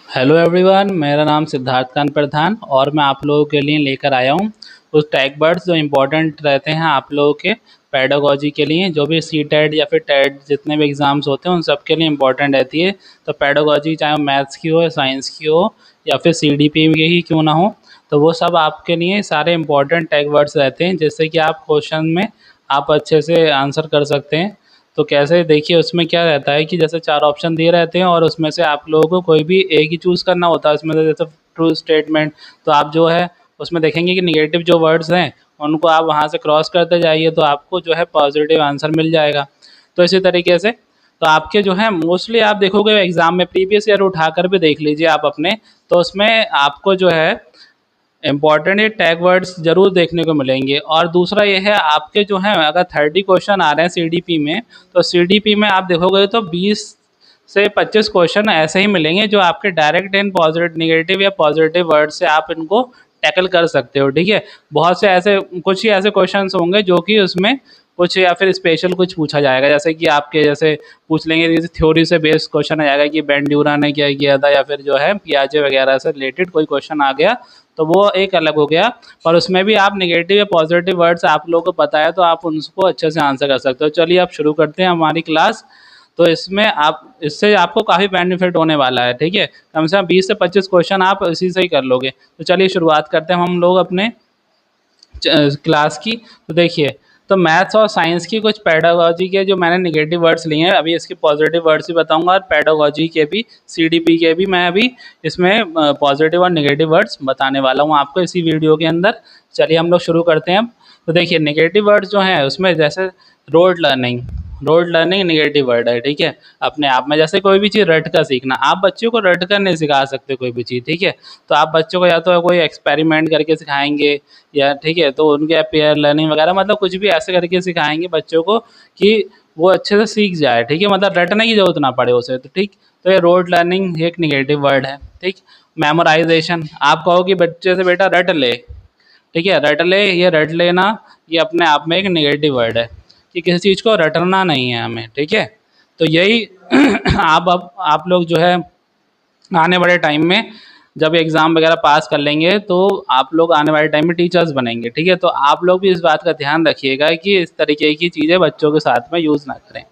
Hello everyone, मेरा नाम सिद्धार्थ कांत प्रधान और मैं आप लोगों के लिए लेकर आया हूँ कुछ टैग वर्ड्स जो इम्पोर्टेंट रहते हैं आप लोगों के पेडागोजी के लिए। जो भी सी टेट या फिर टेट जितने भी एग्ज़ाम्स होते हैं उन सब के लिए इम्पोर्टेंट रहती है। तो पेडागोजी चाहे वो मैथ्स की हो, साइंस की हो या फिर सी डी पी की ही क्यों ना हो, तो वो सब आपके लिए सारे इम्पोर्टेंट टैग वर्ड्स रहते हैं जिससे कि आप क्वेश्चन में आप अच्छे से आंसर कर सकते हैं। तो कैसे देखिए, उसमें क्या रहता है कि जैसे 4 ऑप्शन दिए रहते हैं और उसमें से आप लोगों को कोई भी एक ही चूज़ करना होता है। उसमें से जैसे ट्रू स्टेटमेंट, तो आप जो है उसमें देखेंगे कि नेगेटिव जो वर्ड्स हैं उनको आप वहाँ से क्रॉस करते जाइए तो आपको जो है पॉजिटिव आंसर मिल जाएगा। तो इसी तरीके से तो आपके जो है मोस्टली आप देखोगे एग्ज़ाम में प्रीवियस ईयर उठाकर भी देख लीजिए आप अपने, तो उसमें आपको जो है इम्पॉर्टेंट ये टैग वर्ड्स ज़रूर देखने को मिलेंगे। और दूसरा ये है, आपके जो हैं अगर 30 क्वेश्चन आ रहे हैं सीडीपी में, तो सीडीपी में आप देखोगे तो 20 से 25 क्वेश्चन ऐसे ही मिलेंगे जो आपके डायरेक्ट इन पॉजिटिव नेगेटिव या पॉजिटिव वर्ड से आप इनको टैकल कर सकते हो। ठीक है, बहुत से ऐसे कुछ ही ऐसे क्वेश्चन होंगे जो कि उसमें कुछ या फिर स्पेशल कुछ पूछा जाएगा, जैसे कि आपके जैसे पूछ लेंगे, जैसे थ्योरी से बेस्ड क्वेश्चन आ जाएगा कि बेंड्यूरा ने क्या किया था, या फिर जो है पियाजे वगैरह से रिलेटेड कोई क्वेश्चन आ गया तो वो एक अलग हो गया। पर उसमें भी आप नेगेटिव या पॉजिटिव वर्ड्स आप लोगों को पता है तो आप उनको अच्छे से आंसर कर सकते हो। चलिए आप शुरू करते हैं हमारी क्लास। तो इसमें आप इससे आपको काफ़ी बेनिफिट होने वाला है। ठीक है, कम से कम 20 से 25 क्वेश्चन आप इसी से ही कर लोगे। तो चलिए शुरुआत करते हैं हम लोग अपने क्लास की। तो देखिए, तो मैथ्स और साइंस की कुछ पेडागोजी के जो मैंने नेगेटिव वर्ड्स लिए हैं, अभी इसके पॉजिटिव वर्ड्स भी बताऊंगा और पेडागोजी के भी, सीडीपी के भी मैं अभी इसमें पॉजिटिव और नेगेटिव वर्ड्स बताने वाला हूँ आपको इसी वीडियो के अंदर। चलिए हम लोग शुरू करते हैं अब। तो देखिए, नेगेटिव वर्ड्स जो हैं उसमें जैसे road learning, road learning negative word है। ठीक है, अपने आप में जैसे कोई भी चीज़ रट कर सीखना, आप बच्चों को रट कर नहीं सिखा सकते कोई भी चीज़। ठीक है, तो आप बच्चों को या तो कोई एक्सपेरिमेंट करके सिखाएंगे, या ठीक है तो उनके पेयर लर्निंग वगैरह, मतलब कुछ भी ऐसे करके सिखाएंगे बच्चों को कि वो अच्छे से सीख जाए। ठीक है, मतलब रटने की जरूरत ना पड़े उसे। तो ठीक, तो ये रोड लर्निंग एक निगेटिव वर्ड है। ठीक, मेमोराइजेशन, आप कहो कि बच्चे से बेटा रट ले, ठीक है, रट ले, ये रट लेना ये अपने आप में एक नेगेटिव वर्ड है कि किसी चीज़ को रटना नहीं है हमें। ठीक है, तो यही आप अब आप लोग जो है आने वाले टाइम में जब एग्ज़ाम वगैरह पास कर लेंगे तो आप लोग आने वाले टाइम में टीचर्स बनेंगे। ठीक है, तो आप लोग भी इस बात का ध्यान रखिएगा कि इस तरीके की चीज़ें बच्चों के साथ में यूज़ ना करें।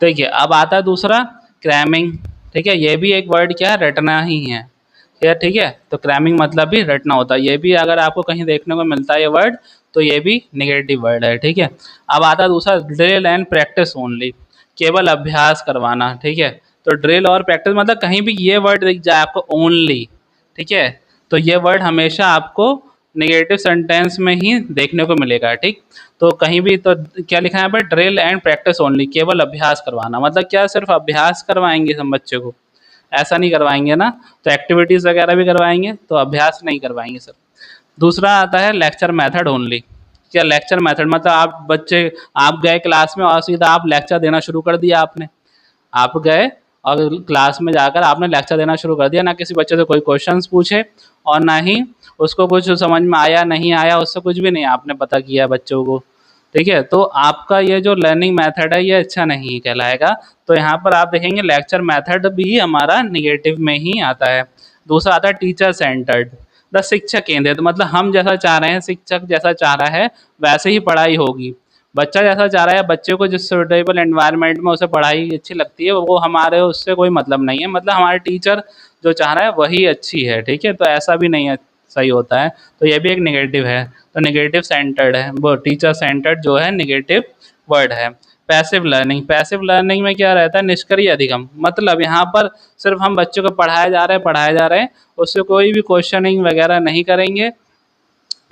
देखिए, अब आता है दूसरा, क्रैमिंग। ठीक है, ये भी एक वर्ड क्या है, रटना ही है। ठीक है, तो क्रैमिंग मतलब भी रटना होता है। ये भी अगर आपको कहीं देखने को मिलता है ये वर्ड, तो ये भी नेगेटिव वर्ड है। ठीक है, अब आता है दूसरा, ड्रिल एंड प्रैक्टिस ओनली, केवल अभ्यास करवाना। ठीक है, तो ड्रिल और प्रैक्टिस मतलब कहीं भी ये वर्ड दिख जाए आपको ओनली, ठीक है, तो ये वर्ड हमेशा आपको नेगेटिव सेंटेंस में ही देखने को मिलेगा। ठीक, तो कहीं भी तो क्या लिखा है यहाँ पर, ड्रिल एंड प्रैक्टिस ओनली, केवल अभ्यास करवाना, मतलब क्या सिर्फ अभ्यास करवाएंगे हम बच्चों को, ऐसा नहीं करवाएंगे ना। तो एक्टिविटीज़ वगैरह भी करवाएंगे, तो अभ्यास नहीं करवाएंगे सर। दूसरा आता है लेक्चर मेथड ओनली। क्या लेक्चर मेथड मतलब आप बच्चे, आप गए क्लास में और सीधा आप लेक्चर देना शुरू कर दिया आपने, आप गए और क्लास में जाकर आपने लेक्चर देना शुरू कर दिया, ना किसी बच्चे से कोई क्वेश्चंस पूछे और ना ही उसको कुछ समझ में आया नहीं आया, उससे कुछ भी नहीं आपने पता किया बच्चों को। ठीक है, तो आपका ये जो लर्निंग मेथड है ये अच्छा नहीं कहलाएगा। तो यहाँ पर आप देखेंगे लेक्चर मेथड भी हमारा निगेटिव में ही आता है। दूसरा आता है टीचर सेंटर्ड, द शिक्षक केंद्रित, मतलब हम जैसा चाह रहे हैं, शिक्षक जैसा चाह रहा है वैसे ही पढ़ाई होगी। बच्चा जैसा चाह रहा है, बच्चे को जिस सूटेबल एनवायरनमेंट में उसे पढ़ाई अच्छी लगती है वो हमारे उससे कोई मतलब नहीं है, मतलब हमारे टीचर जो चाह रहा है वही अच्छी है। ठीक है, तो ऐसा भी नहीं है, सही होता है। तो ये भी एक नेगेटिव है, तो नेगेटिव सेंटर्ड है वो, टीचर सेंटर्ड जो है नेगेटिव वर्ड है। पैसिव लर्निंग, पैसिव लर्निंग में क्या रहता है, निष्क्रिय अधिगम, मतलब यहाँ पर सिर्फ हम बच्चों को पढ़ाए जा रहे हैं, उससे कोई भी क्वेश्चनिंग वगैरह नहीं करेंगे।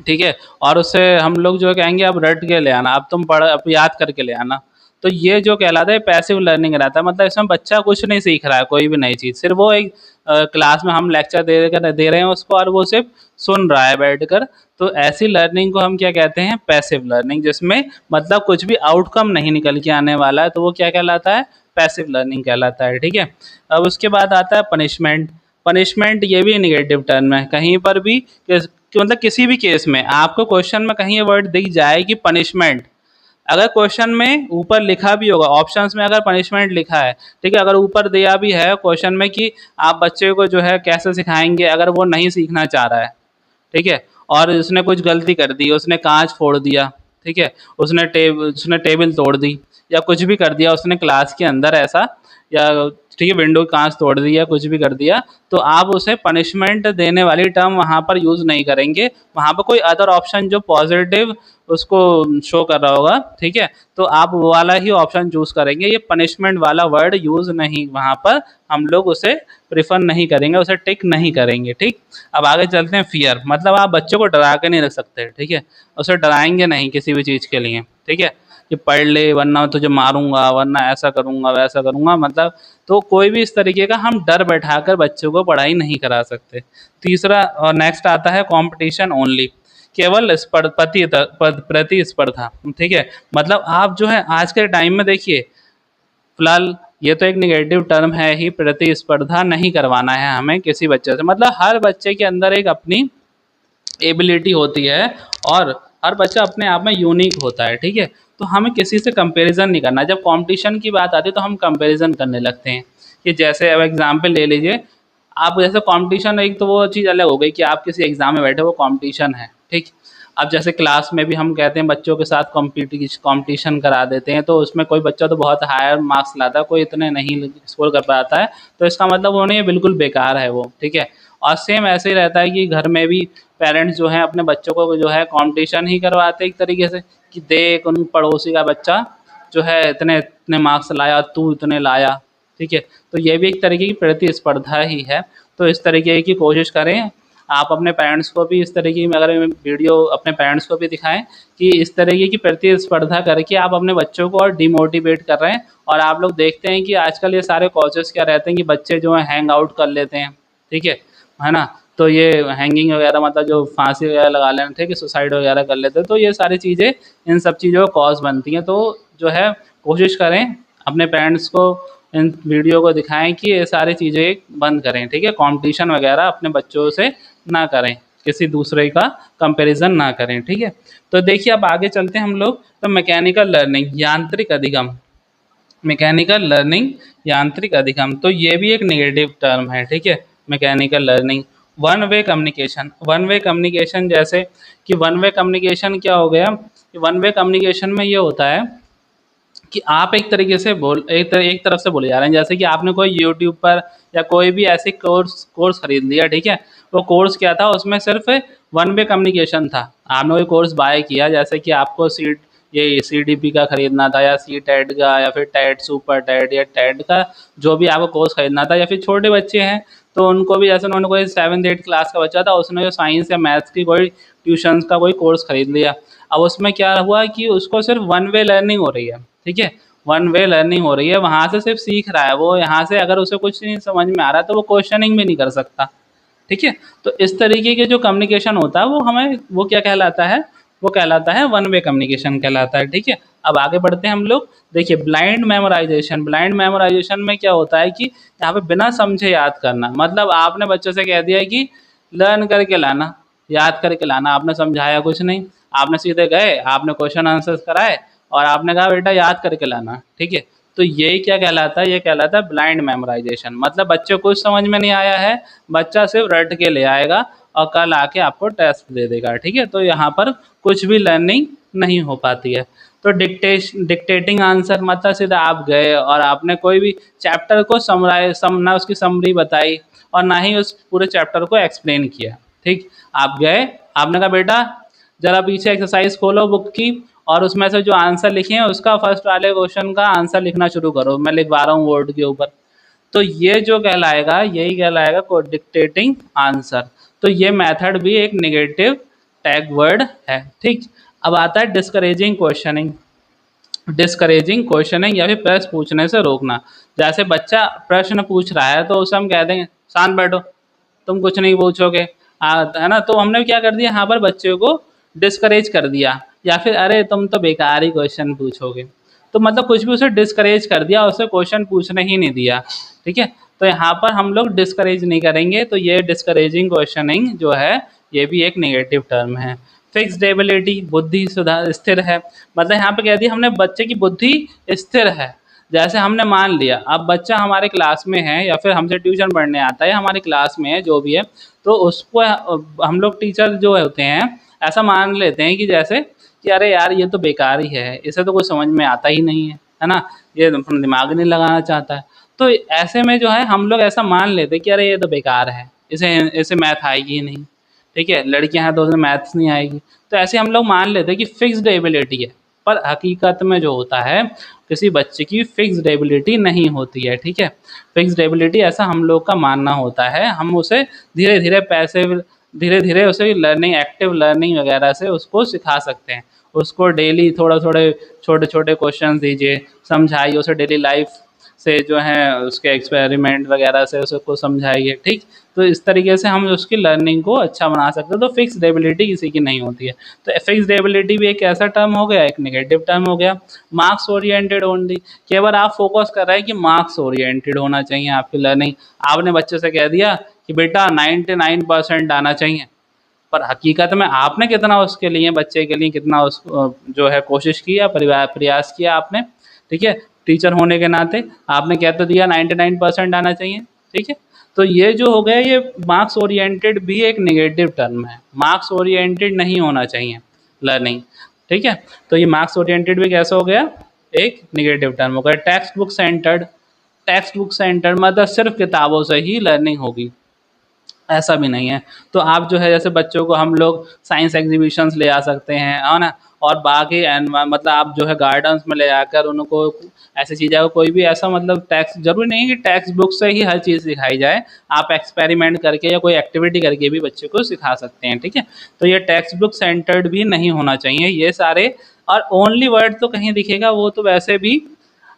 ठीक है, और उससे हम लोग जो कहेंगे अब रट के ले आना, अब तुम पढ़ अब याद करके ले आना। तो ये जो कहलाता है पैसिव लर्निंग रहता है, मतलब इसमें बच्चा कुछ नहीं सीख रहा है कोई भी नई चीज़, सिर्फ वो एक क्लास में हम लेक्चर दे रहे हैं उसको और वो सिर्फ सुन रहा है बैठकर। तो ऐसी लर्निंग को हम क्या कहते हैं, पैसिव लर्निंग, जिसमें मतलब कुछ भी आउटकम नहीं निकल के आने वाला है, तो वो क्या कहलाता है, पैसिव लर्निंग कहलाता है। ठीक है, अब उसके बाद आता है पनिशमेंट। पनिशमेंट ये भी निगेटिव टर्म है, कहीं पर भी कि मतलब किसी भी केस में आपको क्वेश्चन में कहीं ये वर्ड दिख जाए कि पनिशमेंट, अगर क्वेश्चन में ऊपर लिखा भी होगा, ऑप्शंस में अगर पनिशमेंट लिखा है, ठीक है, अगर ऊपर दिया भी है क्वेश्चन में कि आप बच्चे को जो है कैसे सिखाएंगे अगर वो नहीं सीखना चाह रहा है, ठीक है, और उसने कुछ गलती कर दी, उसने कांच फोड़ दिया, ठीक है, उसने टेबल तोड़ दी या कुछ भी कर दिया उसने क्लास के अंदर ऐसा, या ठीक है विंडो कांच तोड़ दिया, कुछ भी कर दिया, तो आप उसे पनिशमेंट देने वाली टर्म वहाँ पर यूज़ नहीं करेंगे। वहाँ पर कोई अदर ऑप्शन जो पॉजिटिव उसको शो कर रहा होगा, ठीक है, तो आप वो वाला ही ऑप्शन चूज करेंगे। ये पनिशमेंट वाला वर्ड यूज़ नहीं, वहाँ पर हम लोग उसे प्रिफर नहीं करेंगे, उसे टिक नहीं करेंगे। ठीक, अब आगे चलते हैं। फियर मतलब आप बच्चों को डरा के नहीं रख सकते, ठीक है, उसे डराएंगे नहीं किसी भी चीज़ के लिए, ठीक है, कि पढ़ ले वरना तुझे मारूंगा, वरना ऐसा करूंगा वैसा करूंगा, मतलब तो कोई भी इस तरीके का हम डर बैठाकर बच्चों को पढ़ाई नहीं करा सकते। तीसरा और नेक्स्ट आता है कंपटीशन ओनली, केवल प्रतिस्पर्धा, ठीक है, मतलब आप जो है आज के टाइम में देखिए, फिलहाल ये तो एक निगेटिव टर्म है ही, प्रतिस्पर्धा नहीं करवाना है हमें किसी बच्चे से, मतलब हर बच्चे के अंदर एक अपनी एबिलिटी होती है और हर बच्चा अपने आप में यूनिक होता है, ठीक है, तो हमें किसी से कंपैरिजन नहीं करना। जब कंपटीशन की बात आती है तो हम कंपैरिजन करने लगते हैं कि जैसे अब एग्जांपल ले लीजिए आप, जैसे कंपटीशन एक तो वो चीज़ अलग हो गई कि आप किसी एग्जाम में बैठे, वो कंपटीशन है, ठीक। अब जैसे क्लास में भी हम कहते हैं बच्चों के साथ कंपटीशन करा देते हैं, तो उसमें कोई बच्चा तो बहुत हायर मार्क्स लाता है, कोई इतने नहीं स्कोर कर पाता है, तो इसका मतलब वो नहीं है बिल्कुल बेकार है वो, ठीक है। और सेम ऐसे ही रहता है कि घर में भी पेरेंट्स जो हैं अपने बच्चों को जो है कंपटीशन ही करवाते हैं एक तरीके से, कि देख उन पड़ोसी का बच्चा जो है इतने इतने मार्क्स लाया, तू इतने लाया, ठीक है, तो ये भी एक तरीके की प्रतिस्पर्धा ही है। तो इस तरीके की कोशिश करें, आप अपने पेरेंट्स को भी इस तरीके की, अगर वीडियो अपने पेरेंट्स को भी दिखाएं कि इस तरीके की प्रतिस्पर्धा करके आप अपने बच्चों को और डिमोटिवेट कर रहे हैं। और आप लोग देखते हैं कि आजकल ये सारे कॉजेस क्या रहते हैं कि बच्चे जो है हैंग आउट कर लेते हैं, ठीक है ना, तो ये हैंगिंग वगैरह मतलब जो फांसी वगैरह लगा लेना, ठीक है, सुसाइड वगैरह कर लेते हैं, तो ये सारी चीज़ें इन सब चीज़ों का कॉज बनती हैं। तो जो है कोशिश करें अपने पेरेंट्स को इन वीडियो को दिखाएं कि ये सारी चीज़ें बंद करें, ठीक है, कंपटीशन वगैरह अपने बच्चों से ना करें, किसी दूसरे का कंपैरिजन ना करें, ठीक है। तो देखिए अब आगे चलते हैं हम लोग, तो मैकेनिकल लर्निंग यांत्रिक अधिगम, मैकेनिकल लर्निंग यांत्रिक अधिगम, तो ये भी एक नेगेटिव टर्म है, ठीक है, mechanical learning. One way communication, one way communication जैसे कि वन वे कम्युनिकेशन क्या हो गया कि वन वे कम्युनिकेशन में ये होता है कि आप एक तरीके से एक तरफ से बोले जा रहे हैं, जैसे कि आपने कोई यूट्यूब पर या कोई भी ऐसे कोर्स खरीद लिया, ठीक है, वो कोर्स क्या था, उसमें सिर्फ वन वे कम्युनिकेशन था। आपने कोई कोर्स बाय किया, जैसे कि आपको ये CDP का खरीदना था या CTET का या फिर टेट सुपर टेट या टेट का जो भी आपको कोर्स खरीदना था, या फिर छोटे बच्चे हैं तो उनको भी, जैसे उन्होंने कोई 7th 8th क्लास का बच्चा था, उसने जो साइंस या मैथ्स की कोई ट्यूशन का कोई कोर्स खरीद लिया। अब उसमें क्या हुआ कि उसको सिर्फ वन वे लर्निंग हो रही है, ठीक है, वन वे लर्निंग हो रही है, वहाँ से सिर्फ सीख रहा है वो, यहाँ से अगर उसे कुछ नहीं समझ में आ रहा है तो वो क्वेश्चनिंग भी नहीं कर सकता, ठीक है। तो इस तरीके के जो कम्युनिकेशन होता है वो हमें वो क्या कहलाता है, वो कहलाता है वन वे कम्युनिकेशन कहलाता है, ठीक है। अब आगे बढ़ते हैं हम लोग। देखिए ब्लाइंड मेमोराइजेशन, ब्लाइंड मेमोराइजेशन में क्या होता है कि यहाँ पे बिना समझे याद करना, मतलब आपने बच्चों से कह दिया कि लर्न करके लाना, याद करके लाना, आपने समझाया कुछ नहीं, आपने सीधे गए, आपने क्वेश्चन आंसर्स कराए और आपने कहा बेटा याद करके लाना, ठीक है। तो यही क्या कहलाता है, ये कहलाता है ब्लाइंड मेमोराइजेशन, मतलब बच्चे को कुछ समझ में नहीं आया है, बच्चा सिर्फ रट के ले आएगा और कल आके आपको टेस्ट दे देगा, ठीक है, तो यहाँ पर कुछ भी लर्निंग नहीं हो पाती है। तो डिक्टेटिंग आंसर मतलब सीधा आप गए और आपने कोई भी चैप्टर को ना उसकी समरी बताई और ना ही उस पूरे चैप्टर को एक्सप्लेन किया, ठीक, आप गए, आपने कहा बेटा जरा पीछे एक्सरसाइज खोलो बुक की और उसमें से जो आंसर लिखे हैं उसका फर्स्ट वाले क्वेश्चन का आंसर लिखना शुरू करो, मैं लिखवा रहा हूँ बोर्ड के ऊपर। तो ये जो कहलाएगा, यही कहलाएगा को डिक्टेटिंग आंसर। तो ये मेथड भी एक नेगेटिव टैग वर्ड है, ठीक। अब आता है डिस्करेजिंग क्वेश्चनिंग, डिस्करेजिंग क्वेश्चनिंग या फिर प्रश्न पूछने से रोकना। जैसे बच्चा प्रश्न पूछ रहा है तो उसे हम कह देंगे शांत बैठो, तुम कुछ नहीं पूछोगे, है ना, तो हमने क्या कर दिया यहाँ पर बच्चे को डिस्करेज कर दिया, या फिर अरे तुम तो बेकार ही क्वेश्चन पूछोगे, तो मतलब कुछ भी उसे डिस्करेज कर दिया, उसे क्वेश्चन पूछने ही नहीं दिया, ठीक है। तो यहाँ पर हम लोग डिस्करेज नहीं करेंगे, तो ये डिस्करेजिंग क्वेश्चनिंग जो है ये भी एक नेगेटिव टर्म है। फिक्स्ड एबिलिटी, बुद्धि सुधार स्थिर है, मतलब यहाँ पे कह दिया हमने बच्चे की बुद्धि स्थिर है। जैसे हमने मान लिया अब बच्चा हमारे क्लास में है या फिर हमसे ट्यूशन पढ़ने आता है, हमारी क्लास में है जो भी है, तो उसको हम लोग टीचर जो होते हैं ऐसा मान लेते हैं कि जैसे कि अरे यार ये तो बेकार ही है, इसे तो कुछ समझ में आता ही नहीं है ना, ये अपना दिमाग नहीं लगाना चाहता है। तो ऐसे में जो है हम लोग ऐसा मान लेते हैं कि अरे ये तो बेकार है, इसे इसे मैथ आएगी ही नहीं, ठीक है, लड़कियां हैं तो उन्हें मैथ्स नहीं आएगी। तो ऐसे हम लोग मान लेते हैं कि फिक्स्ड एबिलिटी है, पर हकीकत में जो होता है किसी बच्चे की फिक्स्ड एबिलिटी नहीं होती है, ठीक है। फिक्स्ड एबिलिटी ऐसा हम लोग का मानना होता है, हम उसे धीरे धीरे धीरे धीरे उसे लर्निंग, एक्टिव लर्निंग वगैरह से उसको सिखा सकते हैं। उसको डेली थोड़ा थोड़े छोटे छोटे क्वेश्चन दीजिए, समझाइए उसे, डेली लाइफ से जो है उसके एक्सपेरिमेंट वगैरह से उसको समझाइए, ठीक। तो इस तरीके से हम उसकी लर्निंग को अच्छा बना सकते हैं। तो फिक्स्ड एबिलिटी किसी की नहीं होती है। तो फिक्स्ड एबिलिटी भी एक ऐसा टर्म हो गया, एक नेगेटिव टर्म हो गया। मार्क्स ओरिएंटेड ओनली, केवल आप फोकस कर रहे हैं कि मार्क्स ओरिएंटेड होना चाहिए आपकी लर्निंग। आपने बच्चे से कह दिया कि बेटा 99% आना चाहिए, पर हकीकत में आपने कितना उसके लिए, बच्चे के लिए कितना उस जो है कोशिश किया, प्रयास किया आपने, ठीक है। टीचर होने के नाते आपने कह तो दिया 99% आना चाहिए, ठीक है। तो ये जो हो गया, ये मार्क्स ओरिएंटेड भी एक नेगेटिव टर्म है, मार्क्स ओरिएंटेड नहीं होना चाहिए लर्निंग, ठीक है। तो ये मार्क्स ओरिएंटेड भी कैसा हो गया, एक नेगेटिव टर्म हो गया। Text book centred, text book centred मतलब सिर्फ किताबों से ही लर्निंग होगी, ऐसा भी नहीं है। तो आप जो है जैसे बच्चों को हम लोग साइंस एग्जीबिशंस ले आ सकते हैं, है ना, और बाकी मतलब आप जो है गार्डन्स में ले जाकर उनको ऐसी चीज़ें को, कोई भी ऐसा मतलब टेक्स्ट जरूरी नहीं है कि टेक्स्ट बुक से ही हर चीज़ सिखाई जाए, आप एक्सपेरिमेंट करके या कोई एक्टिविटी करके भी बच्चे को सिखा सकते हैं, ठीक है। तो ये टेक्स्ट बुक सेंटर्ड भी नहीं होना चाहिए ये सारे। और ओनली वर्ड तो कहीं दिखेगा वो तो वैसे भी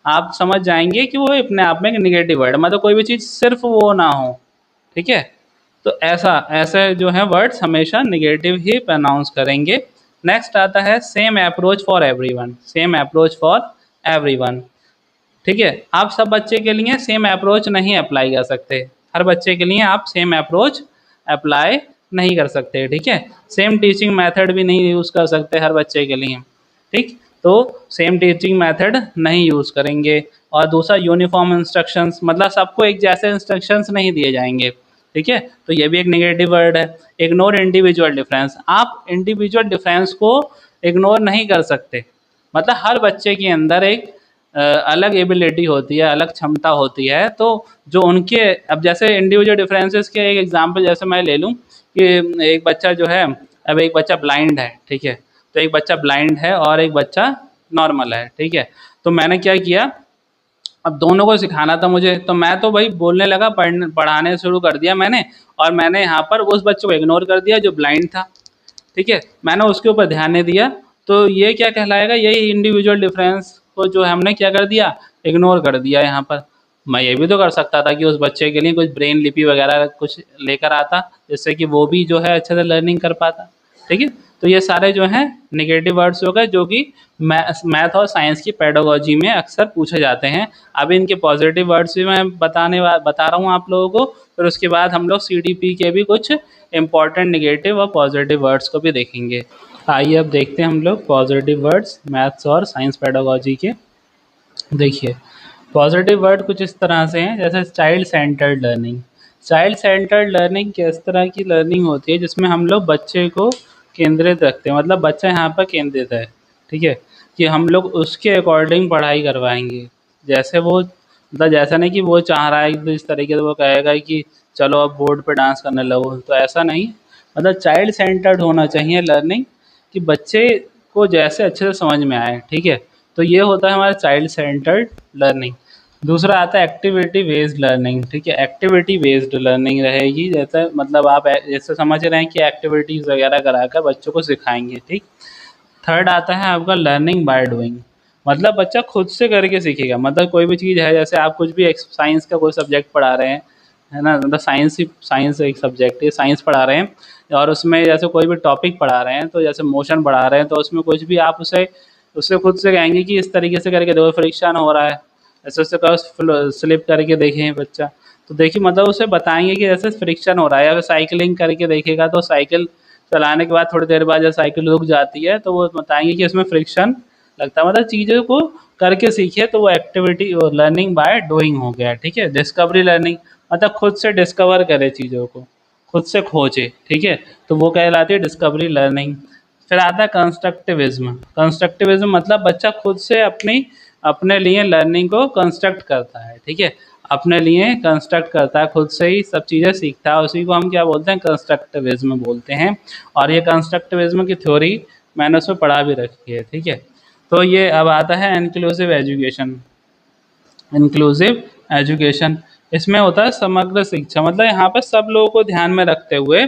आप समझ जाएंगे कि वो अपने आप में एक निगेटिव वर्ड, मतलब कोई भी चीज़ सिर्फ वो ना हो, ठीक है। तो ऐसा ऐसे जो है वर्ड्स हमेशा निगेटिव ही प्रोनाउंस करेंगे। नेक्स्ट आता है same approach for everyone, same approach for everyone, ठीक है। आप सब बच्चे के लिए सेम अप्रोच नहीं अप्लाई कर सकते, हर बच्चे के लिए आप सेम अप्रोच अप्लाई नहीं कर सकते, ठीक है। सेम टीचिंग मेथड भी नहीं यूज़ कर सकते हर बच्चे के लिए, ठीक। तो सेम टीचिंग मेथड नहीं यूज़ करेंगे। और दूसरा यूनिफॉर्म इंस्ट्रक्शंस, मतलब सबको एक जैसे इंस्ट्रक्शंस नहीं दिए जाएंगे, ठीक है। तो ये भी एक नेगेटिव वर्ड है। इग्नोर इंडिविजुअल डिफरेंस, आप इंडिविजुअल डिफरेंस को इग्नोर नहीं कर सकते, मतलब हर बच्चे के अंदर एक अलग एबिलिटी होती है, अलग क्षमता होती है। तो जो उनके, अब जैसे इंडिविजुअल डिफरेंसेस के एक एग्जांपल जैसे मैं ले लूँ कि एक बच्चा जो है, अब एक बच्चा ब्लाइंड है, ठीक है। तो एक बच्चा ब्लाइंड है और एक बच्चा नॉर्मल है, ठीक है। तो मैंने क्या किया, अब दोनों को सिखाना था मुझे, तो मैं तो भाई बोलने लगा, पढ़ाने शुरू कर दिया मैंने, और मैंने यहाँ पर उस बच्चे को इग्नोर कर दिया जो ब्लाइंड था, ठीक है, मैंने उसके ऊपर ध्यान नहीं दिया। तो ये क्या कहलाएगा, यही इंडिविजुअल डिफरेंस को जो हमने क्या कर दिया, इग्नोर कर दिया यहाँ पर। मैं ये भी तो कर सकता था कि उस बच्चे के लिए कुछ ब्रेन लिपि वगैरह कुछ लेकर आता, जिससे कि वो भी जो है अच्छे से लर्निंग कर पाता, ठीक है। तो ये सारे जो हैं नेगेटिव वर्ड्स हो गए जो कि मैथ और साइंस की पेडागोजी में अक्सर पूछे जाते हैं। अब इनके पॉजिटिव वर्ड्स भी मैं बता रहा हूँ आप लोगों को, फिर उसके बाद हम लोग CDP के भी कुछ इंपॉर्टेंट नेगेटिव और पॉजिटिव वर्ड्स को भी देखेंगे। आइए अब देखते हैं हम लोग पॉजिटिव वर्ड्स मैथ्स और साइंस पेडागोजी के। देखिए पॉजिटिव वर्ड कुछ इस तरह से हैं, जैसे child centred learning. Child centred learning किस तरह की लर्निंग होती है, जिसमें हम लोग बच्चे को केंद्रित रखते हैं, मतलब बच्चा यहाँ पर केंद्रित है, ठीक है, कि हम लोग उसके अकॉर्डिंग पढ़ाई करवाएंगे। जैसे वो, मतलब जैसा नहीं कि वो चाह रहा है तो इस तरीके से वो कहेगा कि चलो अब बोर्ड पे डांस करने लगो, तो ऐसा नहीं। मतलब चाइल्ड सेंटर्ड होना चाहिए लर्निंग, कि बच्चे को जैसे अच्छे से समझ में आए, ठीक है। तो ये होता है हमारा चाइल्ड सेंटर्ड लर्निंग। दूसरा आता है एक्टिविटी बेस्ड लर्निंग, ठीक है। एक्टिविटी बेस्ड लर्निंग रहेगी, जैसे मतलब आप जैसे समझ रहे हैं कि एक्टिविटीज़ वगैरह कराकर बच्चों को सिखाएंगे, ठीक। थर्ड आता है आपका लर्निंग बाय डूइंग, मतलब बच्चा खुद से करके सीखेगा। मतलब कोई भी चीज़ है, जैसे आप कुछ भी साइंस का कोई सब्जेक्ट पढ़ा रहे हैं, है ना, मतलब साइंस एक सब्जेक्ट है, साइंस पढ़ा रहे हैं, और उसमें जैसे कोई भी टॉपिक पढ़ा रहे हैं, तो जैसे मोशन पढ़ा रहे हैं, तो उसमें कुछ भी आप उसे उससे खुद से कहेंगे कि इस तरीके से करके देखो, फ्रिक्शन हो रहा है, ऐसे ऐसे करो, स्लिप करके देखें बच्चा, तो देखिए मतलब उसे बताएंगे कि जैसे फ्रिक्शन हो रहा है, या फिर साइकिलिंग करके देखेगा तो साइकिल चलाने के बाद थोड़ी देर बाद जब साइकिल रुक जाती है तो वो बताएंगे कि इसमें फ्रिक्शन लगता है, मतलब चीज़ों को करके सीखिए, तो वो एक्टिविटी लर्निंग बाय डूइंग हो गया। ठीक है, डिस्कवरी लर्निंग मतलब खुद से डिस्कवर करे चीज़ों को, खुद से खोजे। ठीक है, तो वो कहलाती है डिस्कवरी लर्निंग। फिर आता है कंस्ट्रक्टिविज्म। कंस्ट्रक्टिविज्म मतलब बच्चा खुद से अपने लिए लर्निंग को कंस्ट्रक्ट करता है। ठीक है, अपने लिए कंस्ट्रक्ट करता है, खुद से ही सब चीज़ें सीखता है, उसी को हम क्या बोलते हैं, कंस्ट्रक्टिविज्म बोलते हैं। और ये कंस्ट्रक्टिविज्म की थ्योरी मैंने उसमें पढ़ा भी रखी है। ठीक है, तो ये अब आता है इंक्लूसिव एजुकेशन। इंक्लूसिव एजुकेशन इसमें होता है समग्र शिक्षा, मतलब यहाँ पर सब लोगों को ध्यान में रखते हुए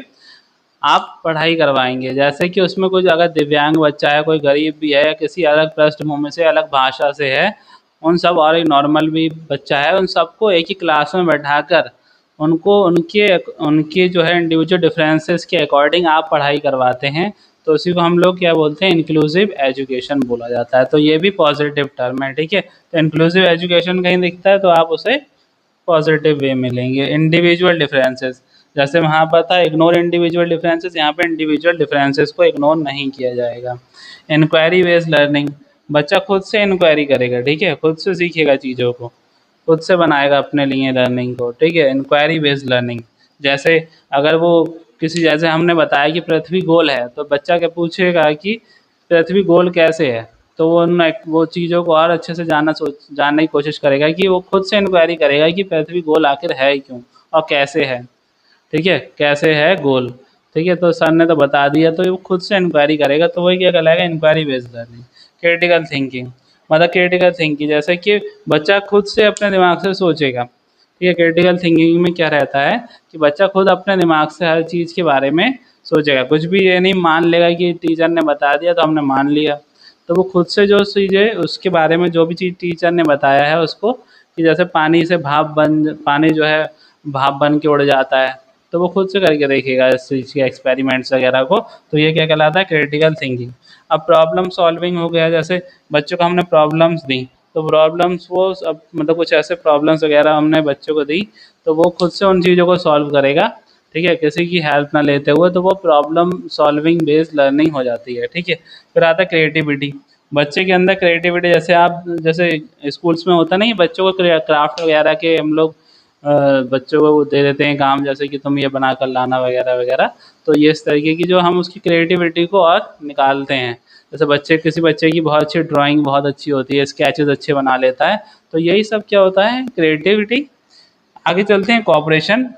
आप पढ़ाई करवाएंगे। जैसे कि उसमें कुछ अगर दिव्यांग बच्चा है, कोई गरीब भी है, या किसी अलग पृष्ठभूमि से, अलग भाषा से है, उन सब, और एक नॉर्मल भी बच्चा है, उन सबको एक ही क्लास में बैठाकर उनको उनके उनके जो है इंडिविजुअल डिफरेंसेस के अकॉर्डिंग आप पढ़ाई करवाते हैं, तो उसी को हम लोग क्या बोलते हैं, इंक्लूसिव एजुकेशन बोला जाता है। तो ये भी पॉजिटिव टर्म है। ठीक है, तो इंक्लूसिव एजुकेशन कहीं दिखता है तो आप उसे पॉजिटिव वे में लेंगे। इंडिविजुअल डिफरेंसेस, जैसे वहाँ पर था इग्नोर इंडिविजुअल डिफरेंसेस, यहाँ पे इंडिविजुअल डिफरेंसेस को इग्नोर नहीं किया जाएगा। इंक्वायरी बेस्ड लर्निंग, बच्चा खुद से इंक्वायरी करेगा। ठीक है, खुद से सीखेगा चीज़ों को, खुद से बनाएगा अपने लिए लर्निंग को। ठीक है, इंक्वायरी बेस्ड लर्निंग, जैसे अगर वो किसी, जैसे हमने बताया कि पृथ्वी गोल है, तो बच्चा क्या पूछेगा कि पृथ्वी गोल कैसे है, तो वो चीज़ों को और अच्छे से जानने की कोशिश करेगा, कि वो खुद से इंक्वायरी करेगा कि पृथ्वी गोल आखिर है क्यों और कैसे है। ठीक है, कैसे है गोल। ठीक है, तो सर ने तो बता दिया, तो वो खुद से इंक्वायरी करेगा, तो वही क्या कहलाएगा, inquiry based learning. Critical thinking, मतलब क्रिटिकल थिंकिंग जैसे कि बच्चा खुद से अपने दिमाग से सोचेगा। ठीक है, क्रिटिकल थिंकिंग में क्या रहता है कि बच्चा खुद अपने दिमाग से हर चीज़ के बारे में सोचेगा, कुछ भी ये नहीं मान लेगा कि टीचर ने बता दिया तो हमने मान लिया। तो वो खुद से जो चीज़ें उसके बारे में, जो भी चीज़ टीचर ने बताया है उसको, कि जैसे पानी जो है भाप बन के उड़ जाता है, तो वो खुद से करके देखेगा इस चीज़ के एक्सपेरिमेंट्स वगैरह को। तो ये क्या कहलाता है, क्रिटिकल थिंकिंग। अब प्रॉब्लम सॉल्विंग हो गया, जैसे बच्चों को हमने प्रॉब्लम्स दी, तो प्रॉब्लम्स वो अब मतलब कुछ ऐसे प्रॉब्लम्स वगैरह हमने बच्चों को दी, तो वो खुद से उन चीज़ों को सॉल्व करेगा। ठीक है, किसी की हेल्प ना लेते हुए, तो वो प्रॉब्लम सॉल्विंग बेस्ड लर्निंग हो जाती है। ठीक है, फिर आता है क्रिएटिविटी। बच्चे के अंदर क्रिएटिविटी, जैसे स्कूल्स में होता नहीं, बच्चों को क्राफ्ट वगैरह के हम लोग बच्चों को दे देते हैं काम, जैसे कि तुम ये बना कर लाना वगैरह वगैरह। तो ये इस तरीके की जो हम उसकी क्रिएटिविटी को और निकालते हैं। जैसे किसी बच्चे की बहुत अच्छी ड्राइंग बहुत अच्छी होती है, स्केचेस अच्छे बना लेता है, तो यही सब क्या होता है, क्रिएटिविटी। आगे चलते हैं, कॉपरेशन।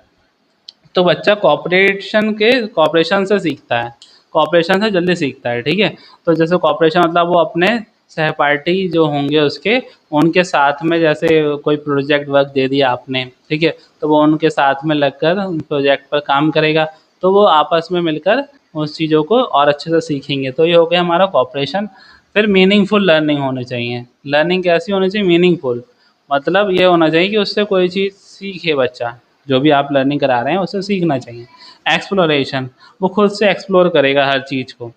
तो बच्चा कॉपरेशन से सीखता है, कॉपरेशन से जल्दी सीखता है। ठीक है, तो जैसे कॉपरेशन मतलब वो अपने सहपाठी जो होंगे उनके साथ में, जैसे कोई प्रोजेक्ट वर्क दे दिया आपने, ठीक है, तो वो उनके साथ में लगकर उन प्रोजेक्ट पर काम करेगा, तो वो आपस में मिलकर उस चीज़ों को और अच्छे से सीखेंगे। तो ये हो गया हमारा कॉपरेशन। फिर मीनिंगफुल लर्निंग होनी चाहिए। लर्निंग कैसी होनी चाहिए, मीनिंगफुल, मतलब ये होना चाहिए कि उससे कोई चीज़ सीखे बच्चा, जो भी आप लर्निंग करा रहे हैं उससे सीखना चाहिए। एक्सप्लोरेशन, वो खुद से एक्सप्लोर करेगा हर चीज़ को।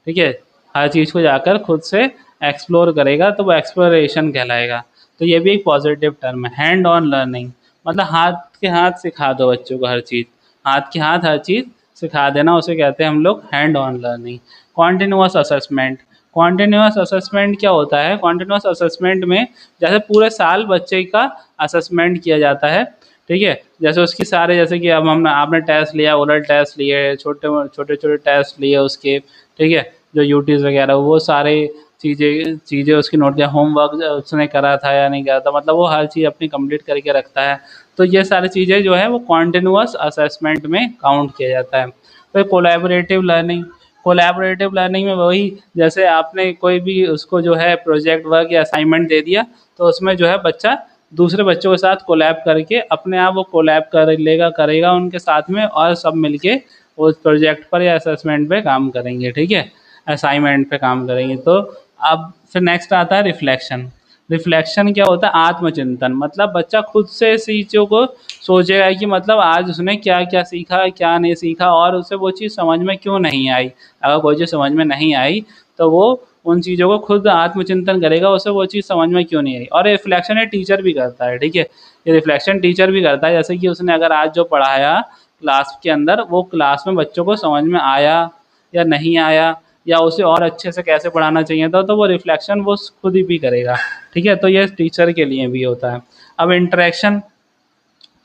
ठीक है, हर चीज़ को जाकर खुद से एक्सप्लोर करेगा, तो वो एक्सप्लोरेशन कहलाएगा। तो ये भी एक पॉजिटिव टर्म है। हैंड ऑन लर्निंग, मतलब हाथ के हाथ सिखा दो बच्चों को हर चीज़, हाथ के हाथ हर चीज़ सिखा देना, उसे कहते हैं हम लोग hand on learning. Continuous assessment, continuous assessment क्या होता है, कॉन्टिन्यूअस असेसमेंट में जैसे पूरे साल बच्चे का असेसमेंट किया जाता है। ठीक है, जैसे उसकी सारे, जैसे कि अब आपने टेस्ट लिया, ओरल टेस्ट लिए, छोटे छोटे छोटे टेस्ट लिए उसके। ठीक है, जो यूटीज़ वगैरह, वो सारे चीज़ें उसकी नोट किया, होमवर्क उसने करा था या नहीं करा था, मतलब वो हर चीज़ अपनी कंप्लीट करके रखता है। तो ये सारी चीज़ें जो है वो कॉन्टिन्यूअस असेसमेंट में काउंट किया जाता है। फिर कोलैबोरेटिव लर्निंग, कोलैबोरेटिव लर्निंग में वही, जैसे आपने कोई भी उसको जो है प्रोजेक्ट वर्क या असाइनमेंट दे दिया, तो उसमें जो है बच्चा दूसरे बच्चों के साथ कोलैब करके अपने आप वो कोलैब करेगा उनके साथ में, और सब मिलके उस प्रोजेक्ट पर या असेसमेंट पे काम करेंगे। ठीक है, असाइनमेंट पे काम करेंगे। तो अब फिर नेक्स्ट आता है रिफ्लेक्शन। रिफ्लेक्शन क्या होता है, आत्मचिंतन, मतलब बच्चा खुद से चीज़ों को सोचेगा कि मतलब आज उसने क्या क्या सीखा, क्या नहीं सीखा, और उसे वो चीज़ समझ में क्यों नहीं आई। अगर कोई चीज़ समझ में नहीं आई, तो वो उन चीज़ों को खुद आत्मचिंतन करेगा, उसे वो चीज़ समझ में क्यों नहीं आई। और रिफ्लेक्शन ये टीचर भी करता है। ठीक है, ये रिफ्लेक्शन टीचर भी करता है, जैसे कि उसने अगर आज जो पढ़ाया क्लास के अंदर, वो क्लास में बच्चों को समझ में आया या नहीं आया, या उसे और अच्छे से कैसे पढ़ाना चाहिए था, तो वो रिफ्लेक्शन वो खुद ही भी करेगा। ठीक है, तो ये टीचर के लिए भी होता है। अब इंटरेक्शन,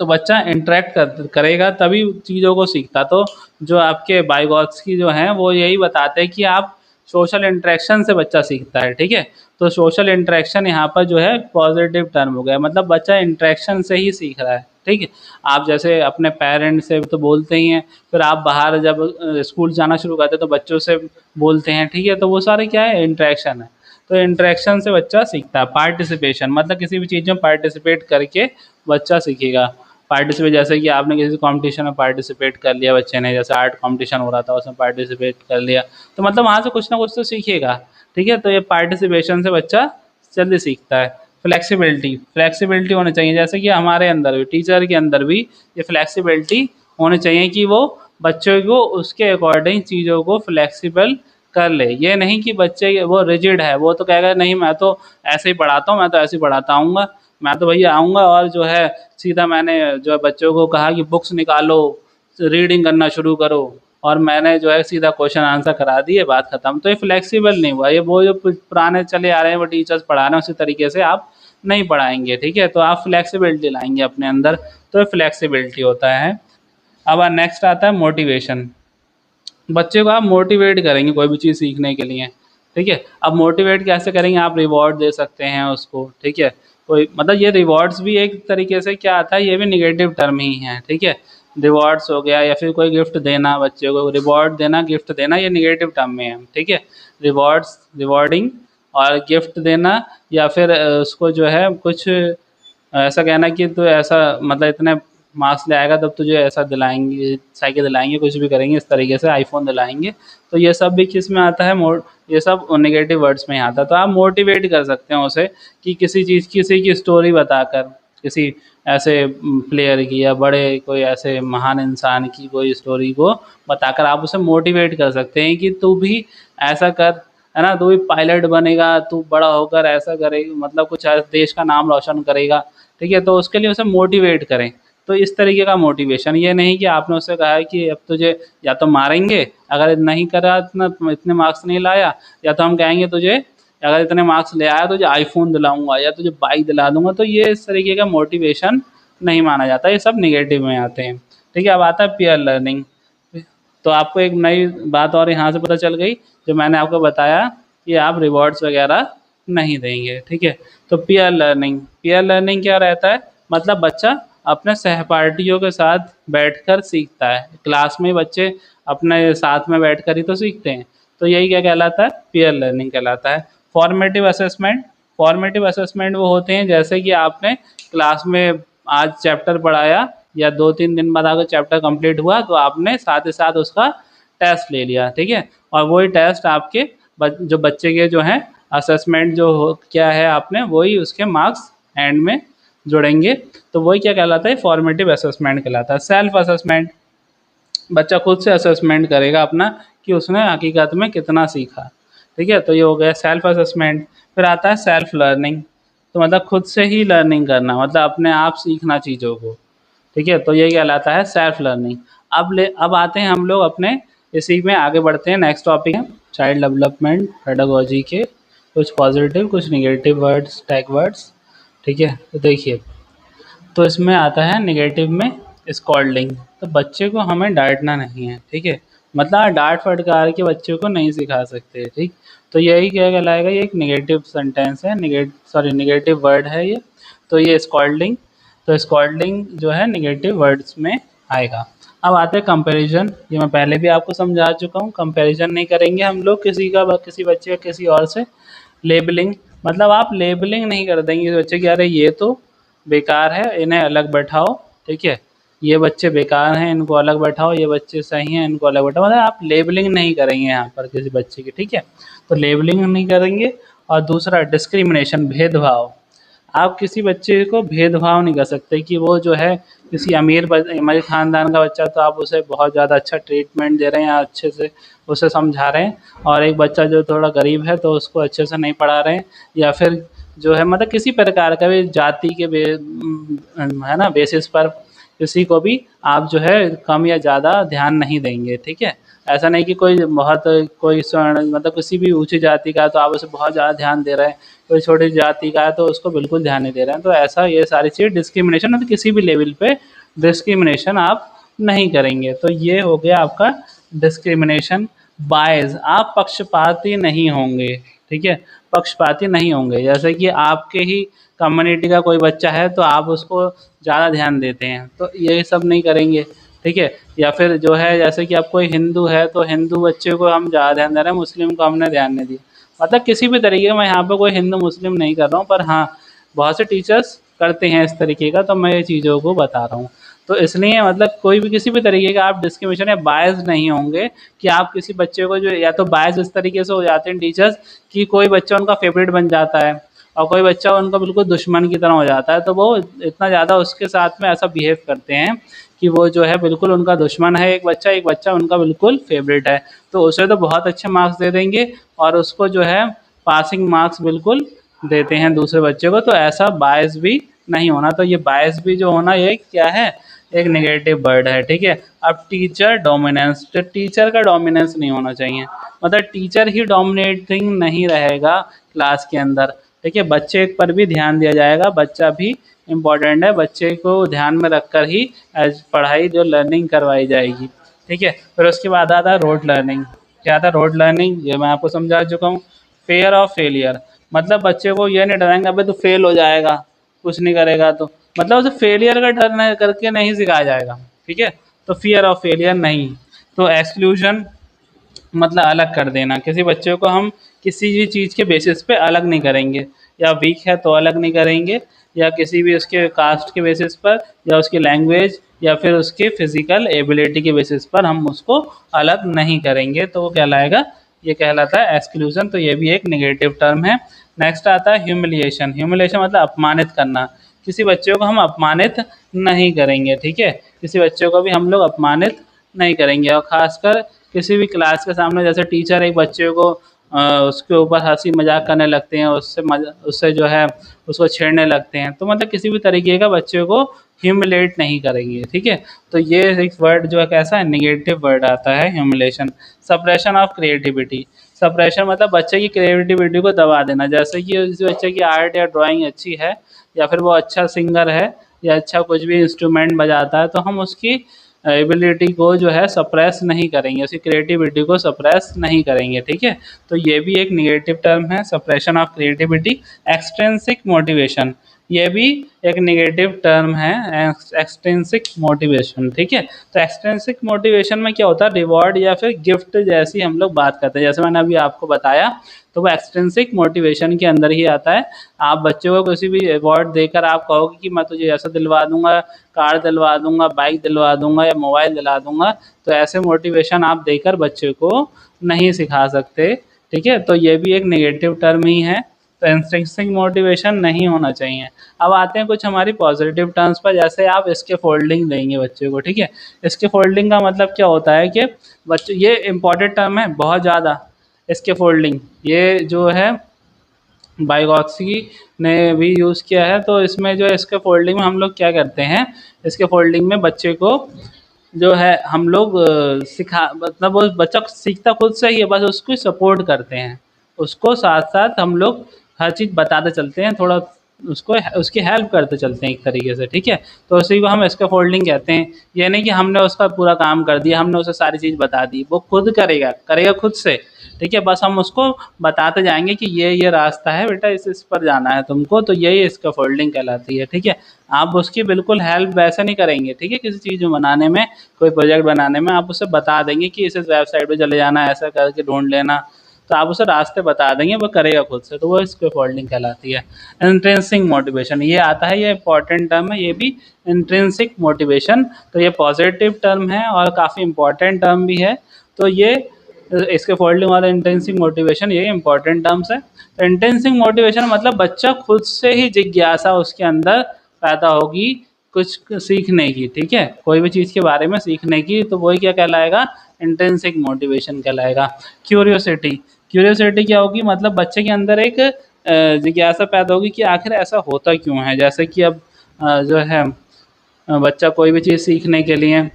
तो बच्चा इंटरेक्ट करेगा तभी चीज़ों को सीखता। तो जो आपके बाइगॉट्स्की जो हैं वो यही बताते हैं कि आप सोशल इंटरेक्शन से बच्चा सीखता है। ठीक है, तो सोशल इंटरेक्शन यहाँ पर जो है पॉजिटिव टर्म हो गया, मतलब बच्चा इंटरेक्शन से ही सीख रहा है। ठीक है, आप जैसे अपने पेरेंट्स से तो बोलते ही हैं, फिर आप बाहर जब स्कूल जाना शुरू करते हैं तो बच्चों से बोलते हैं। ठीक है, तो वो सारे क्या है, इंटरेक्शन है। तो इंटरेक्शन से बच्चा सीखता है। पार्टिसिपेशन मतलब किसी भी चीज़ में पार्टिसिपेट करके बच्चा सीखेगा। पार्टिसिपेट जैसे कि आपने किसी कंपटीशन में पार्टिसिपेट कर लिया बच्चे ने, जैसे आर्ट कंपटीशन हो रहा था उसमें पार्टिसिपेट कर लिया, तो मतलब वहाँ से कुछ ना कुछ तो सीखेगा। ठीक है, तो ये पार्टिसिपेशन से बच्चा जल्दी सीखता है। फ्लेक्सिबिलिटी, फ्लेक्सिबिलिटी होनी चाहिए, जैसे कि हमारे अंदर भी, टीचर के अंदर भी ये फ्लेक्सिबिलिटी होनी चाहिए कि वो बच्चों को उसके अकॉर्डिंग चीज़ों को फ्लेक्सिबल कर ले। ये नहीं कि बच्चे वो रिजिड है, वो तो कहेगा नहीं मैं तो ऐसे ही पढ़ाता हूँ, मैं तो ऐसे ही पढ़ाता आऊँगा, मैं तो भैया आऊँगा और जो है सीधा मैंने जो है बच्चों को कहा कि बुक्स निकालो, रीडिंग करना शुरू करो, और मैंने जो है सीधा क्वेश्चन आंसर करा दिए, बात खत्म। तो ये फ्लेक्सिबल नहीं हुआ, ये वो जो पुराने चले आ रहे हैं वो टीचर्स पढ़ा रहे हैं उसी तरीके से आप नहीं पढ़ाएंगे। ठीक है, तो आप फ्लेक्सिबिलिटी लाएंगे अपने अंदर, तो फ्लेक्सिबिलिटी होता है। अब नेक्स्ट आता है मोटिवेशन। बच्चे को आप मोटिवेट करेंगे कोई भी चीज़ सीखने के लिए। ठीक है, अब मोटिवेट कैसे करेंगे, आप रिवॉर्ड दे सकते हैं उसको। ठीक है, कोई मतलब ये रिवॉर्ड्स भी एक तरीके से क्या आता है, ये भी निगेटिव टर्म ही है। ठीक है, रिवॉर्ड्स हो गया या फिर कोई गिफ्ट देना, बच्चे को रिवॉर्ड देना, गिफ्ट देना, ये निगेटिव टर्म में है। ठीक है, रिवॉर्ड्स, रिवॉर्डिंग और गिफ्ट देना, या फिर उसको जो है कुछ ऐसा कहना कि तू ऐसा मतलब इतने मार्क्स ले आएगा तब तुझे ऐसा दिलाएंगे, साइकिल दिलाएंगे, कुछ भी करेंगे इस तरीके से, आईफोन दिलाएंगे। तो ये सब भी किस में आता है, ये सब नेगेटिव वर्ड्स में ही आता है। तो आप मोटिवेट कर सकते हैं उसे कि किसी चीज़, किसी की स्टोरी बताकर, किसी ऐसे प्लेयर की या बड़े कोई ऐसे महान इंसान की कोई स्टोरी को बताकर आप उसे मोटिवेट कर सकते हैं कि तू भी ऐसा कर, है ना, तू भी पायलट बनेगा, तू बड़ा होकर ऐसा करेगा, मतलब कुछ देश का नाम रोशन करेगा। ठीक है, तो उसके लिए उसे मोटिवेट करें। तो इस तरीके का मोटिवेशन, ये नहीं कि आपने उससे कहा है कि अब तुझे या तो मारेंगे अगर नहीं करा, इतने मार्क्स नहीं लाया, या तो हम कहेंगे तुझे अगर इतने मार्क्स ले आया तुझे आईफोन दिलाऊंगा या तुझे बाइक दिला दूंगा। तो ये इस तरीके का मोटिवेशन नहीं माना जाता, ये सब निगेटिव में आते हैं। ठीक है, अब आता है पीयर लर्निंग। तो आपको एक नई बात और यहाँ से पता चल गई, जो मैंने आपको बताया कि आप रिवॉर्ड्स वगैरह नहीं देंगे। ठीक है, तो पीयर लर्निंग, पीयर लर्निंग क्या रहता है, मतलब बच्चा अपने सहपाठियों के साथ बैठकर सीखता है। क्लास में बच्चे अपने साथ में बैठकर ही तो सीखते हैं, तो यही क्या कहलाता है, पीयर लर्निंग कहलाता है। फॉर्मेटिव असेसमेंट, फॉर्मेटिव असेसमेंट वो होते हैं जैसे कि आपने क्लास में आज चैप्टर पढ़ाया या 2-3 दिन बाद अगर चैप्टर कंप्लीट हुआ तो आपने साथ ही साथ उसका टेस्ट ले लिया। ठीक है, और वही टेस्ट आपके जो बच्चे के जो हैं असेसमेंट जो क्या है आपने वही उसके मार्क्स एंड में जुड़ेंगे। तो वही क्या कहलाता है, फॉर्मेटिव असेसमेंट कहलाता है। सेल्फ असेसमेंट, बच्चा खुद से असेसमेंट करेगा अपना कि उसने हकीकत में कितना सीखा। ठीक है, तो ये हो गया सेल्फ असेसमेंट। फिर आता है सेल्फ लर्निंग, तो मतलब खुद से ही लर्निंग करना, मतलब अपने आप सीखना चीज़ों को। ठीक है, तो ये कहलाता है सेल्फ लर्निंग। अब आते हैं हम लोग अपने इसी में आगे बढ़ते हैं। नेक्स्ट टॉपिक है चाइल्ड डेवलपमेंट पेडागोजी के कुछ पॉजिटिव कुछ निगेटिव वर्ड्स, टैग वर्ड्स। ठीक है, तो देखिए, तो इसमें आता है निगेटिव में स्कॉल्डिंग, तो बच्चे को हमें डांटना नहीं है। ठीक है, मतलब डांट फटकार के बच्चे को नहीं सिखा सकते। ठीक, तो यही क्या कहलाएगा, ये एक निगेटिव सेंटेंस है, निगेटिव वर्ड है ये। तो ये स्कॉल्डिंग, तो स्कॉल्डिंग जो है निगेटिव वर्ड्स में आएगा। अब आते हैं कंपैरिजन, ये मैं पहले भी आपको समझा चुका हूँ, कंपैरिजन नहीं करेंगे हम लोग किसी का, किसी बच्चे का किसी और से। लेबलिंग, मतलब आप लेबलिंग नहीं कर देंगे इस बच्चे की, अरे ये तो बेकार है इन्हें अलग बैठाओ। ठीक है, ये बच्चे बेकार हैं इनको अलग बैठाओ, ये बच्चे सही हैं इनको अलग बैठाओ, मतलब आप लेबलिंग नहीं करेंगे यहाँ पर किसी बच्चे की। ठीक है, तो लेबलिंग नहीं करेंगे। और दूसरा डिस्क्रिमिनेशन, भेदभाव, आप किसी बच्चे को भेदभाव नहीं कर सकते कि वो जो है किसी अमीर ख़ानदान का बच्चा तो आप उसे बहुत ज़्यादा अच्छा ट्रीटमेंट दे रहे हैं, अच्छे से उसे समझा रहे हैं, और एक बच्चा जो थोड़ा गरीब है तो उसको अच्छे से नहीं पढ़ा रहे हैं, या फिर जो है मतलब किसी प्रकार का भी जाति के है ना बेसिस पर किसी को भी आप जो है कम या ज़्यादा ध्यान नहीं देंगे, ठीक है। ऐसा नहीं कि कोई बहुत कोई स्वर्ण मतलब किसी भी ऊँची जाति का है तो आप उसे बहुत ज़्यादा ध्यान दे रहे हैं, कोई छोटी जाति का है तो उसको बिल्कुल ध्यान नहीं दे रहे हैं। तो ऐसा ये सारी चीज़ डिस्क्रिमिनेशन मतलब किसी भी लेवल पे डिस्क्रिमिनेशन आप नहीं करेंगे। तो ये हो गया आपका डिस्क्रिमिनेशन। बायस, आप पक्षपाती नहीं होंगे, ठीक है, पक्षपाती नहीं होंगे। जैसे कि आपके ही कम्युनिटी का कोई बच्चा है तो आप उसको ज़्यादा ध्यान देते हैं, तो ये सब नहीं करेंगे, ठीक है। या फिर जो है जैसे कि आप कोई हिंदू है तो हिंदू बच्चे को हम ज़्यादा ध्यान दे रहे हैं, मुस्लिम को हमने ध्यान नहीं दिया। मतलब किसी भी तरीके का, मैं यहाँ पे कोई हिंदू मुस्लिम नहीं कर रहा हूँ, पर हाँ बहुत से टीचर्स करते हैं इस तरीके का, तो मैं ये चीज़ों को बता रहा हूँ। तो इसलिए मतलब कोई भी किसी भी तरीके का आप डिस्क्रिमिनेशन या बायस नहीं होंगे कि आप किसी बच्चे को जो, या तो बायस इस तरीके से हो जाते हैं टीचर्स कि कोई बच्चा उनका फेवरेट बन जाता है और कोई बच्चा उनका बिल्कुल दुश्मन की तरह हो जाता है, तो वो इतना ज़्यादा उसके साथ में ऐसा बिहेव करते हैं कि वो जो है बिल्कुल उनका दुश्मन है एक बच्चा उनका बिल्कुल फेवरेट है, तो उसे तो बहुत अच्छे मार्क्स दे देंगे और उसको जो है पासिंग मार्क्स बिल्कुल देते हैं दूसरे बच्चे को। तो ऐसा बायस भी नहीं होना। तो ये बायस भी जो होना ये क्या है, एक नेगेटिव वर्ड है, ठीक है। अब टीचर डोमिनेंस, तो टीचर का डोमिनेंस नहीं होना चाहिए, मतलब टीचर ही डोमिनेटिंग नहीं रहेगा क्लास के अंदर, ठीक है। बच्चे पर भी ध्यान दिया जाएगा, बच्चा भी इम्पोर्टेंट है, बच्चे को ध्यान में रखकर ही एज पढ़ाई जो लर्निंग करवाई जाएगी, ठीक है। फिर उसके बाद आता है रोड लर्निंग। क्या था रोड लर्निंग, ये मैं आपको समझा चुका हूँ। फेयर ऑफ फेलियर, मतलब बच्चे को ये नहीं डराएंगे अबे तू फेल हो जाएगा कुछ नहीं करेगा, तो मतलब उसे फेलियर का डर करके नहीं सिखाया जाएगा, ठीक है। तो फियर ऑफ फेलियर नहीं। तो एक्सक्लूजन मतलब अलग कर देना, किसी बच्चे को हम किसी भी चीज़ के बेसिस पे अलग नहीं करेंगे, या वीक है तो अलग नहीं करेंगे, या किसी भी उसके कास्ट के बेसिस पर, या उसकी लैंग्वेज, या फिर उसके फिजिकल एबिलिटी के बेसिस पर हम उसको अलग नहीं करेंगे, तो वो कहलाएगा, ये कहलाता है एक्सक्लूजन। तो ये भी एक नेगेटिव टर्म है। नेक्स्ट आता है ह्यूमिलिएशन। ह्यूमिलिएशन मतलब अपमानित करना, किसी बच्चे को हम अपमानित नहीं करेंगे, ठीक है, किसी बच्चे को भी हम लोग अपमानित नहीं करेंगे। और ख़ासकर किसी भी क्लास के सामने जैसे टीचर एक बच्चे को उसके ऊपर हंसी मजाक करने लगते हैं, उससे जो है उसको छेड़ने लगते हैं, तो मतलब किसी भी तरीके का बच्चे को ह्यूमिलेट नहीं करेंगे, ठीक है। तो ये एक वर्ड जो है कैसा है, नेगेटिव वर्ड आता है humiliation. Suppression of creativity, suppression मतलब बच्चे की क्रिएटिविटी को दबा देना, जैसे कि उस बच्चे की आर्ट या ड्राइंग अच्छी है, या फिर वो अच्छा सिंगर है, या अच्छा कुछ भी इंस्ट्रूमेंट बजाता है, तो हम उसकी एबिलिटी को जो है सप्रेस नहीं करेंगे, उसकी क्रिएटिविटी को सप्रेस नहीं करेंगे, ठीक है। तो ये भी एक नेगेटिव टर्म है, suppression of creativity. Extrinsic motivation, ये भी एक नेगेटिव टर्म है, एक्सट्रिंसिक मोटिवेशन, ठीक है। तो एक्सट्रिंसिक मोटिवेशन में क्या होता है, रिवॉर्ड या फिर गिफ्ट जैसी हम लोग बात करते हैं, जैसे मैंने अभी आपको बताया, तो वो एक्सट्रिंसिक मोटिवेशन के अंदर ही आता है। आप बच्चों को किसी भी अवार्ड देकर आप कहोगे कि मैं तुझे ऐसा दिलवा दूंगा, कार दिलवा दूंगा, बाइक दिलवा दूंगा, या मोबाइल दिला दूंगा, तो ऐसे मोटिवेशन आप देकर बच्चे को नहीं सिखा सकते, ठीक है। तो ये भी एक नेगेटिव टर्म ही है, तो इंस्ट्रिंसिक मोटिवेशन नहीं होना चाहिए। अब आते हैं कुछ हमारी पॉजिटिव टर्म्स पर, जैसे आप इसके फोल्डिंग देंगे बच्चे को, ठीक है। इसके फोल्डिंग का मतलब क्या होता है कि बच्चे, ये इंपॉर्टेंट टर्म है बहुत ज़्यादा, इसके फोल्डिंग, ये जो है बाइगॉत्स्की ने भी यूज़ किया है। तो इसमें जो है इसके फोल्डिंग में हम लोग क्या करते हैं, इसके फोल्डिंग में बच्चे को जो है हम लोग सिखा, मतलब वो बच्चा सीखता खुद से ही है, बस उसको सपोर्ट करते हैं, उसको साथ साथ हम लोग हर चीज़ बताते चलते हैं, थोड़ा उसको उसकी हेल्प करते चलते हैं एक तरीके से, ठीक है। तो उसी को हम इसका फोल्डिंग कहते हैं। ये नहीं कि हमने उसका पूरा काम कर दिया, हमने उसे सारी चीज़ बता दी, वो खुद करेगा करेगा खुद से, ठीक है। बस हम उसको बताते जाएंगे कि ये रास्ता है बेटा, इस पर जाना है तुमको, तो यही इसका फोल्डिंग कहलाती है, ठीक है। आप उसकी बिल्कुल हेल्प वैसे नहीं करेंगे, ठीक है, किसी चीज़ बनाने में, कोई प्रोजेक्ट बनाने में आप उसे बता देंगे कि इस वेबसाइट पे चले जाना, ऐसा करके ढूंढ लेना, तो आप उसे रास्ते बता देंगे, वो करेगा खुद से, तो वो इसको फोल्डिंग कहलाती है। इंट्रिंसिक मोटिवेशन, ये आता है, ये इंपॉर्टेंट टर्म है, ये भी इंट्रिंसिक मोटिवेशन, तो ये पॉजिटिव टर्म है और काफ़ी इंपॉर्टेंट टर्म भी है। तो ये इसके फोल्डिंग वाला इंटेंसिव मोटिवेशन, ये इंपॉर्टेंट टर्म्स है। तो इंटेंसिव मोटिवेशन मतलब बच्चा खुद से ही जिज्ञासा उसके अंदर पैदा होगी कुछ सीखने की, ठीक है, कोई भी चीज़ के बारे में सीखने की, तो वही क्या कहलाएगा, इंटेंसिक मोटिवेशन कहलाएगा। क्यूरियोसिटी, क्यूरियोसिटी क्या होगी, मतलब बच्चे के अंदर एक जिज्ञासा पैदा होगी कि आखिर ऐसा होता क्यों है, जैसे कि अब जो है बच्चा कोई भी चीज़ सीखने के लिए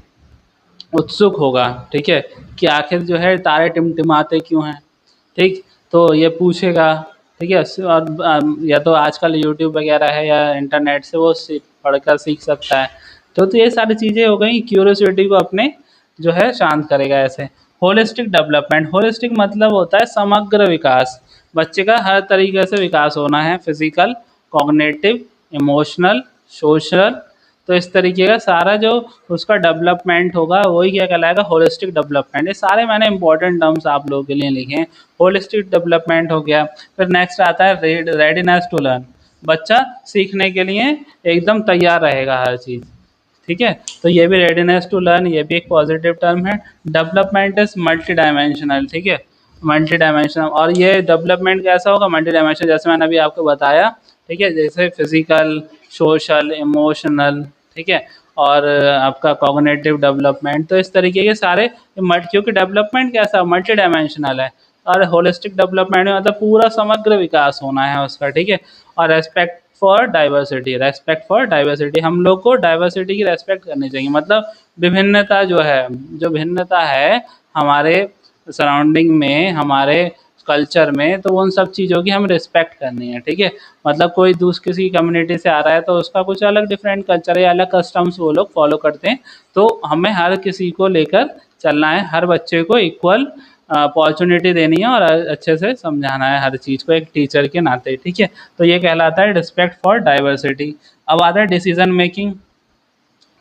उत्सुक होगा, ठीक है, कि आखिर जो है तारे टिमटिमाते क्यों हैं, ठीक, तो ये पूछेगा, ठीक है। और या तो आजकल यूट्यूब वगैरह है या इंटरनेट से वो पढ़कर सीख सकता है। तो ये सारी चीज़ें हो गई, क्यूरियोसिटी को अपने जो है शांत करेगा ऐसे। होलिस्टिक डेवलपमेंट, होलिस्टिक मतलब होता है समग्र विकास। बच्चे का हर तरीके से विकास होना है, फिजिकल, कॉग्निटिव, इमोशनल, सोशल। तो इस तरीके का सारा जो उसका डेवलपमेंट होगा वही क्या कहलाएगा, होलिस्टिक डेवलपमेंट। ये सारे मैंने इंपॉर्टेंट टर्म्स आप लोगों के लिए लिखे हैं। होलिस्टिक डेवलपमेंट हो गया। फिर नेक्स्ट आता है रेडीनेस टू लर्न। बच्चा सीखने के लिए एकदम तैयार रहेगा हर चीज़, ठीक है। तो ये भी रेडीनेस टू लर्न, ये भी एक पॉजिटिव टर्म है। डेवलपमेंट इज मल्टी डायमेंशनल, ठीक है, मल्टी डायमेंशनल। और ये डेवलपमेंट कैसा होगा, मल्टी डायमेंशनल, जैसे मैंने अभी आपको बताया, ठीक है, जैसे फिजिकल, सोशल, इमोशनल, ठीक है, और आपका कॉग्निटिव डेवलपमेंट। तो इस तरीके के सारे क्योंकि डेवलपमेंट कैसा मल्टी डायमेंशनल है, और होलिस्टिक डेवलपमेंट में मतलब पूरा समग्र विकास होना है उसका, ठीक है। और respect for diversity, respect for diversity, हम लोग को डाइवर्सिटी की रेस्पेक्ट करनी चाहिए। मतलब विभिन्नता जो है, जो भिन्नता है हमारे सराउंडिंग में, हमारे कल्चर में, तो उन सब चीज़ों की हम रिस्पेक्ट करनी है, ठीक है। मतलब कोई किसी कम्युनिटी से आ रहा है तो उसका कुछ अलग डिफरेंट कल्चर है, अलग कस्टम्स वो लोग फॉलो करते हैं, तो हमें हर किसी को लेकर चलना है, हर बच्चे को इक्वल अपॉर्चुनिटी देनी है और अच्छे से समझाना है हर चीज़ को एक टीचर के नाते, ठीक है। तो ये कहलाता है रिस्पेक्ट फॉर डाइवर्सिटी। अब आता है डिसीजन मेकिंग।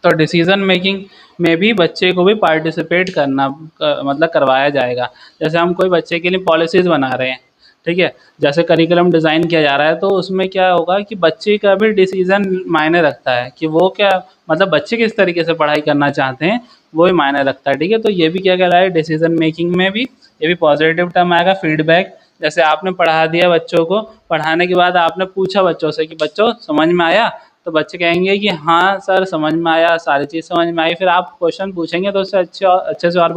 तो डिसीजन मेकिंग में भी बच्चे को भी पार्टिसिपेट करना मतलब करवाया जाएगा। जैसे हम कोई बच्चे के लिए पॉलिसीज़ बना रहे हैं, ठीक है, जैसे करिकुलम डिज़ाइन किया जा रहा है, तो उसमें क्या होगा कि बच्चे का भी डिसीजन मायने रखता है कि वो क्या, मतलब बच्चे किस तरीके से पढ़ाई करना चाहते हैं वो ही मायने रखता है, ठीक है। तो ये भी क्या कह रहा है, डिसीजन मेकिंग में भी ये भी पॉजिटिव टर्म आएगा। फीडबैक, जैसे आपने पढ़ा दिया बच्चों को, पढ़ाने के बाद आपने पूछा बच्चों से कि बच्चों समझ में आया, तो बच्चे कहेंगे कि हाँ सर समझ में आया, सारी चीज़ समझ में आई। फिर आप क्वेश्चन पूछेंगे तो उससे अच्छे से और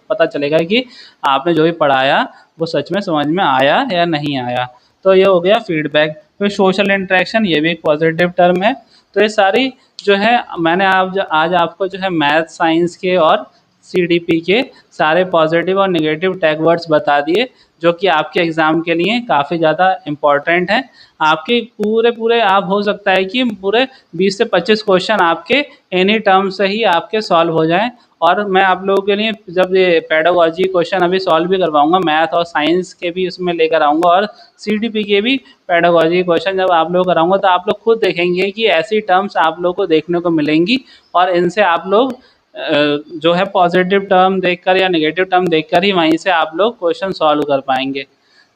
पता चलेगा कि आपने जो भी पढ़ाया वो सच में समझ में आया या नहीं आया। तो ये हो गया फीडबैक। फिर सोशल इंटरेक्शन, ये भी एक पॉजिटिव टर्म है। तो ये सारी जो है मैंने आज आपको जो है मैथ, साइंस के और CDP के सारे पॉजिटिव और नेगेटिव टैग वर्ड्स बता दिए, जो कि आपके एग्ज़ाम के लिए काफ़ी ज़्यादा इम्पॉर्टेंट हैं। आपके पूरे आप हो सकता है कि पूरे 20 से 25 क्वेश्चन आपके एनी टर्म से ही आपके सॉल्व हो जाएं। और मैं आप लोगों के लिए जब ये पेडागोजी क्वेश्चन अभी सॉल्व भी करवाऊंगा, मैथ और साइंस के भी उसमें लेकर आऊँगा, और CDP के भी पेडागोजी क्वेश्चन जब आप लोग कराऊंगा, तो आप लोग खुद देखेंगे कि ऐसी टर्म्स आप लोग को देखने को मिलेंगी, और इनसे आप लोग जो है पॉजिटिव टर्म देखकर या नेगेटिव टर्म देखकर ही वहीं से आप लोग क्वेश्चन सॉल्व कर पाएंगे।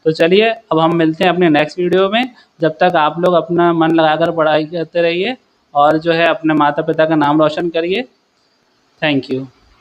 तो चलिए अब हम मिलते हैं अपने नेक्स्ट वीडियो में। जब तक आप लोग अपना मन लगाकर पढ़ाई करते रहिए और जो है अपने माता पिता का नाम रोशन करिए। Thank you.